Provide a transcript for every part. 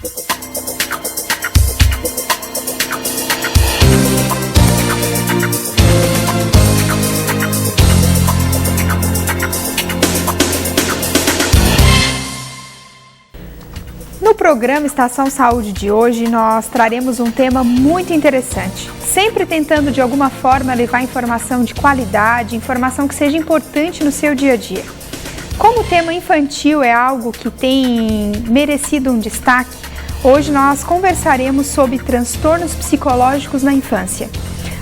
No programa Estação Saúde de hoje, nós traremos um tema muito interessante, sempre tentando de alguma forma levar informação de qualidade, informação que seja importante no seu dia a dia. Como o tema infantil é algo que tem merecido um destaque, hoje nós conversaremos sobre transtornos psicológicos na infância.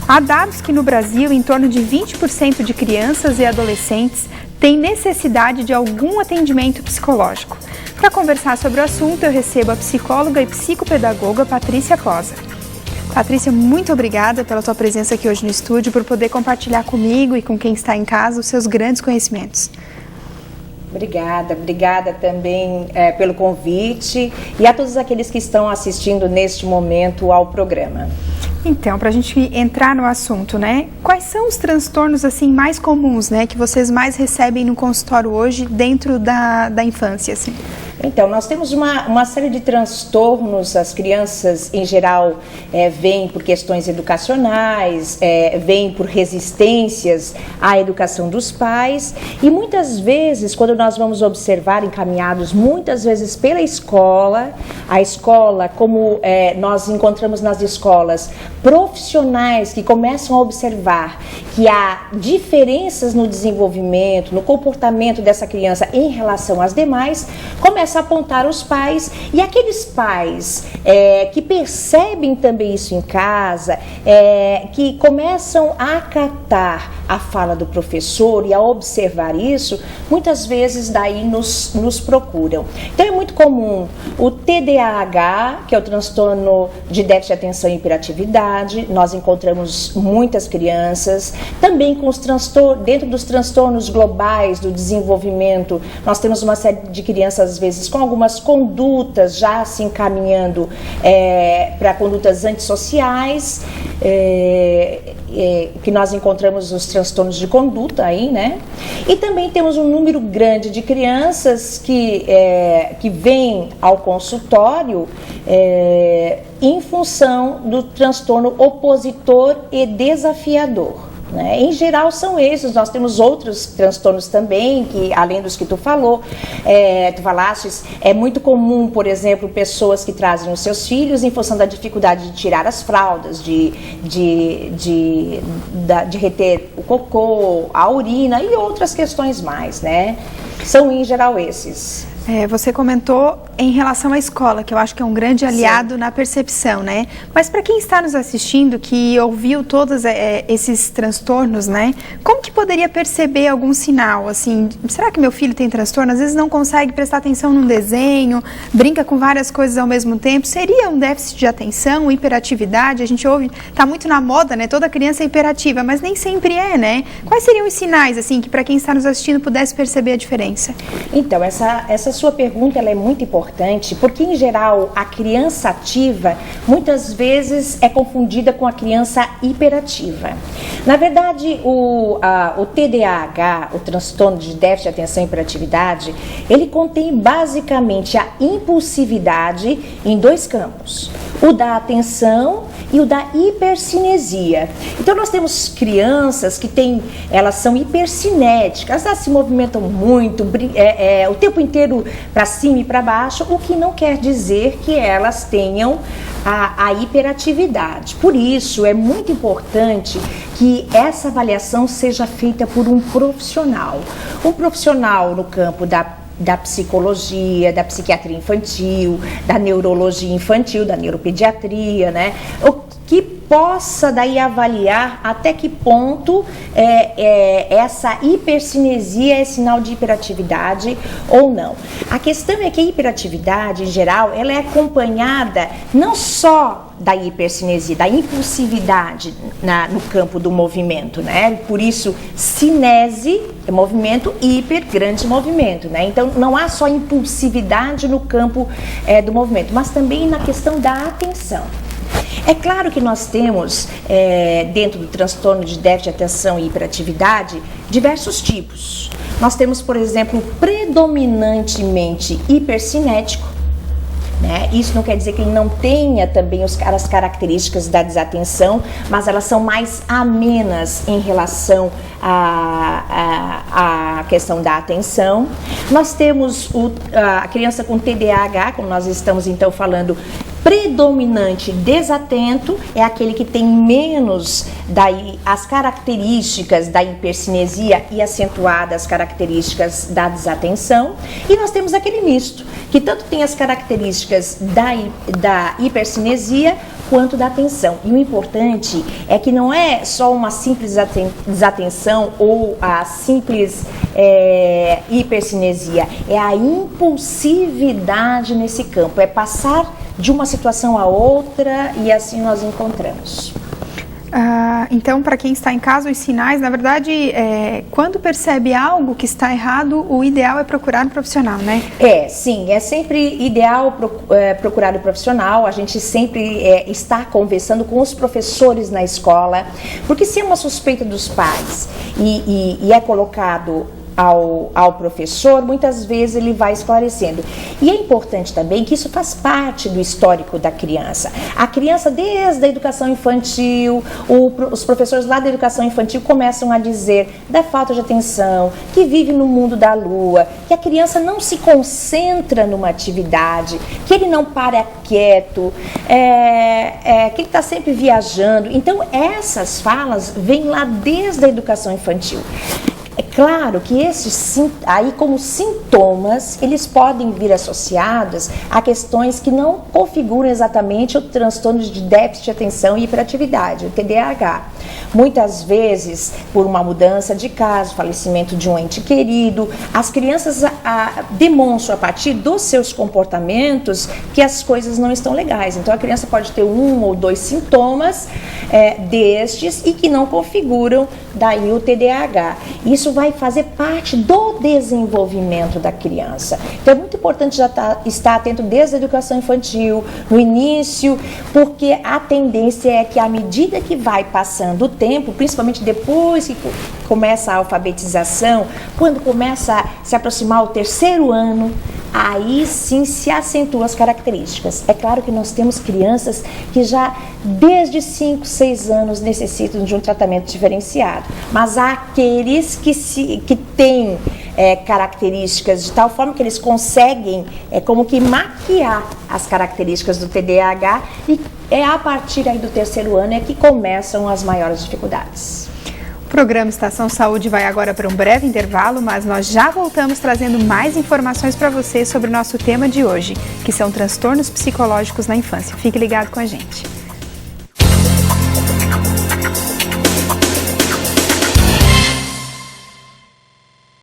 Há dados que no Brasil, em torno de 20% de crianças e adolescentes têm necessidade de algum atendimento psicológico. Para conversar sobre o assunto, eu recebo a psicóloga e psicopedagoga Patrícia Posa. Patrícia, muito obrigada pela tua presença aqui hoje no estúdio, por poder compartilhar comigo e com quem está em casa os seus grandes conhecimentos. Obrigada também pelo convite e a todos aqueles que estão assistindo neste momento ao programa. Então, para a gente entrar no assunto, né? Quais são os transtornos assim mais comuns, né, que vocês mais recebem no consultório hoje dentro da infância, assim? Então, nós temos uma série de transtornos. As crianças, em geral, vêm por questões educacionais, vêm por resistências à educação dos pais e muitas vezes, quando nós vamos observar, encaminhados muitas vezes pela escola, a escola, como nós encontramos nas escolas, profissionais que começam a observar que há diferenças no desenvolvimento, no comportamento dessa criança em relação às demais, começa a apontar os pais e aqueles pais que percebem também isso em casa, que começam a acatar a fala do professor e a observar isso, muitas vezes daí nos procuram. Então é muito comum o TDAH, que é o transtorno de déficit de atenção e hiperatividade. Nós encontramos muitas crianças, também com os dentro dos transtornos globais do desenvolvimento, nós temos uma série de crianças, às vezes, com algumas condutas já se encaminhando para condutas antissociais, que nós encontramos os transtornos de conduta aí, né? E também temos um número grande de crianças que vêm ao consultório em função do transtorno opositor e desafiador. Né? Em geral são esses. Nós temos outros transtornos também, que além dos que tu falaste, é muito comum, por exemplo, pessoas que trazem os seus filhos em função da dificuldade de tirar as fraldas, de reter o cocô, a urina e outras questões mais, né? São em geral esses. Você comentou em relação à escola, que eu acho que é um grande aliado na percepção, né? Mas para quem está nos assistindo, que ouviu todos esses transtornos, né? Como que poderia perceber algum sinal, assim? Será que meu filho tem transtorno? Às vezes não consegue prestar atenção num desenho, brinca com várias coisas ao mesmo tempo. Seria um déficit de atenção, hiperatividade? A gente ouve, tá muito na moda, né? Toda criança é hiperativa, mas nem sempre é, né? Quais seriam os sinais, assim, que para quem está nos assistindo pudesse perceber a diferença? Então, essa sua pergunta ela é muito importante, porque em geral a criança ativa muitas vezes é confundida com a criança hiperativa. Na verdade, o TDAH, o transtorno de déficit de atenção e hiperatividade, ele contém basicamente a impulsividade em dois campos, o da atenção e o da hipercinesia. Então nós temos crianças que elas são hipercinéticas, elas se movimentam muito, o tempo inteiro para cima e para baixo, o que não quer dizer que elas tenham a hiperatividade. Por isso é muito importante que essa avaliação seja feita por um profissional no campo da psicologia, da psiquiatria infantil, da neurologia infantil, da neuropediatria, né? O que possa daí avaliar até que ponto essa hipercinesia é sinal de hiperatividade ou não. A questão é que a hiperatividade, em geral, ela é acompanhada não só da hipercinesia, da impulsividade no campo do movimento, né? Por isso, cinese é movimento, hiper, grande movimento, né? Então, não há só impulsividade no campo do movimento, mas também na questão da atenção. É claro que nós temos, dentro do transtorno de déficit de atenção e hiperatividade, diversos tipos. Nós temos, por exemplo, predominantemente hipercinético, né? Isso não quer dizer que ele não tenha também as características da desatenção, mas elas são mais amenas em relação à questão da atenção. Nós temos a criança com TDAH, como nós estamos então falando, predominante desatento, é aquele que tem menos as características da hipercinesia e acentuadas características da desatenção. E nós temos aquele misto, que tanto tem as características da hipercinesia quanto da atenção. E o importante é que não é só uma simples desatenção ou a simples hipercinesia, é a impulsividade nesse campo, é passar de uma situação a outra e assim nós encontramos. Então, para quem está em casa, os sinais, na verdade, quando percebe algo que está errado, o ideal é procurar um profissional, né? Sim, é sempre ideal procurar um profissional. A gente sempre está conversando com os professores na escola, porque se é uma suspeita dos pais e é colocado ao professor, muitas vezes ele vai esclarecendo. E é importante também que isso faz parte do histórico da criança. A criança, desde a educação infantil, os professores lá da educação infantil começam a dizer da falta de atenção, que vive no mundo da lua, que a criança não se concentra numa atividade, que ele não para quieto, que ele está sempre viajando. Então, essas falas vêm lá desde a educação infantil. É claro que aí como sintomas, eles podem vir associados a questões que não configuram exatamente o transtorno de déficit de atenção e hiperatividade, o TDAH. Muitas vezes, por uma mudança de casa, falecimento de um ente querido, as crianças demonstram a partir dos seus comportamentos que as coisas não estão legais. Então, a criança pode ter 1 ou 2 sintomas destes e que não configuram daí o TDAH. Isso vai fazer parte do desenvolvimento da criança. Então, é muito importante já estar atento desde a educação infantil, no início, porque a tendência é que à medida que vai passando o tempo, principalmente depois que começa a alfabetização, quando começa a se aproximar o 3º ano, aí sim se acentuam as características. É claro que nós temos crianças que já desde 5, 6 anos necessitam de um tratamento diferenciado, mas há aqueles que têm características de tal forma que eles conseguem como que maquiar as características do TDAH e é a partir aí do 3º ano que começam as maiores dificuldades. O programa Estação Saúde vai agora para um breve intervalo, mas nós já voltamos trazendo mais informações para você sobre o nosso tema de hoje, que são transtornos psicológicos na infância. Fique ligado com a gente.